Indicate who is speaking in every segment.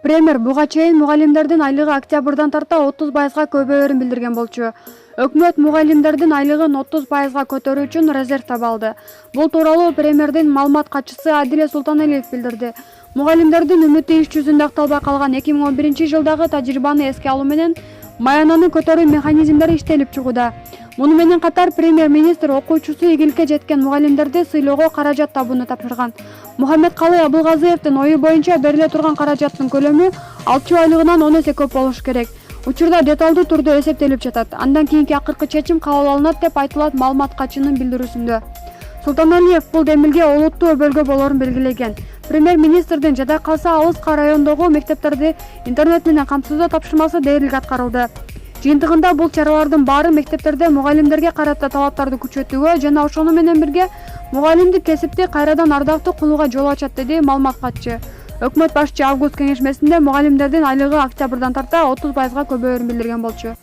Speaker 1: Премьер буга чейин мугалимдердин айлыгы октябрдан тарта 30%га көбөйөрүн билдирген болчу. Өкмөт мугалимдердин айлыгын 30%га көтөрүү үчүн резерв таба алды. Бул тууралуу премьердин маалымат катчысы Адиле Султаналиев билдирди. Мугалимдердин үмүтү иш жүзүндө акталбай калган 2011-жылдагы тажрыйбаны эске алуу менен маянаны көтөрүү механизмдери иштелип чыгууда. Муну менен катар премьер-министр окуучусу игиликке жеткен мугалимдерди сыйлоого каражат табууну тапшырган. Мухаммедкалый Абылгазыевдин ою боюнча бериле турган каражаттын көлөмү 6 айлыгынан 10 эсе көп болушу керек. Учурда деталдуу түрдө эсептелип жатат. Андан кийинки акыркы чечим кабыл алынат деп айтылат маалымат катчынын билдирүүсүндө. Султаналиев бул демилге олуттуу өбөлгө болоорун белгилеген. Премьер-министрдин жада калса алыска райондогу мектептерди интернет менен камсыздоо тапшырмасы дээрлик аткарылды. Жыйынтыгында бул чаралардын баары мектептерде мугалимдерге карата талаптарды күчөтүүгө жана ошону менен бирге мугалимдик кесипти кайрадан ардактуу кылууга жол ачат, деди маалымат катчы. Өкмөт башчы август кеңешмесинде мугалимдердин айлыгы октябрдан тарта 30%га көбөйөрүн билдирген болчу.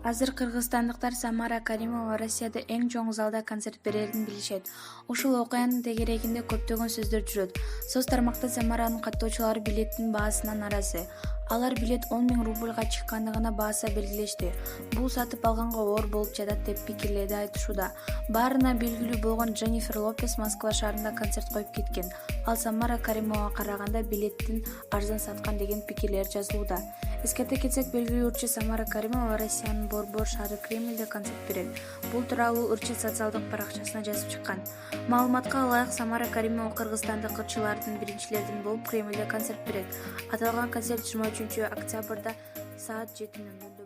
Speaker 2: Азыр кыргызстандыктар Самара Каримова Россияда эң чоң залда концерт берерин билишет. Ушул окуянын тегерегинде көптөгөн сөздөр жүрөт. Соц тармакта Самаранын каттоочулары билеттин баасынан наразы. Алар билет 10 000 рубльга чыккандыгына бааса белгилешти. Бул сатып алганга оор болуп жатат деп пикирлерди айтышууда. Баарына белгилүү болгон Дженнифер Лопес Москва шаарында концерт коюп кеткен. Ал Самара Каримовага караганда билеттин арзан саткан деген пикирлер жазылууда. Эскерте кетсек, белгилүү ырчы Самара Каримова Россиянын Борбор шаары Кремльде концерт берет. Бул тууралуу ырчы социалдык баракчасына жазып чыккан. Маалыматка ылайык, Самара Каримова кыргызстандык ырчылардын биринчилеринен болуп Кремльде концерт берет. Аталган концерт 23 октябрда саат 7:00